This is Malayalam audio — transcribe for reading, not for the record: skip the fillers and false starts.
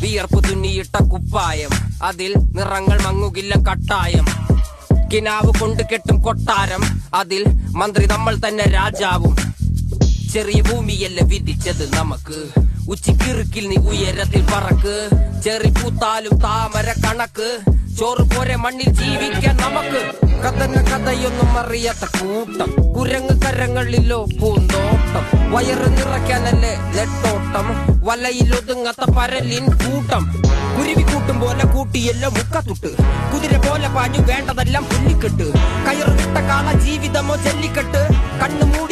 വിയർപ്പ് തുന്നിയിട്ട കുപ്പായം, അതിൽ നിറങ്ങൾ മങ്ങുകില്ല കട്ടായം. കിനാവ് കൊണ്ട് കെട്ടും കൊട്ടാരം, അതിൽ മന്ത്രി നമ്മൾ തന്നെ രാജാവും. ചെറിയ ഭൂമിയല്ല വിധിച്ചത് നമുക്ക്, ഉച്ചിക്കിറുക്കിൽ നീ ഉയരത്തിൽ പറക്ക്. ചെറി പൂത്താലും താമര കണക്ക്, ചോറ് പോരെ മണ്ണിൽ ജീവിക്കാൻ നമുക്ക്. കഥന കഥയൊന്നും അറിയാത്ത കൂട്ടം, കുരങ്ങ് കരങ്ങളിലോ പൂന്തോട്ടം. വയറ് നിറയ്ക്കാനല്ലേ നെട്ടോട്ടം, വലയിലൊതുങ്ങാത്ത പരലിൻ കൂട്ടം. കുരുവി കൂട്ടും പോലെ കൂട്ടിയല്ലോ മുക്കത്തുട്ട്, കുതിര പോലെ പാഞ്ഞു വേണ്ടതെല്ലാം പുല്ലിക്കെട്ട്. കയറ് വിട്ട കാള ജീവിതമോ ജല്ലിക്കെട്ട്, കണ്ണു മൂടി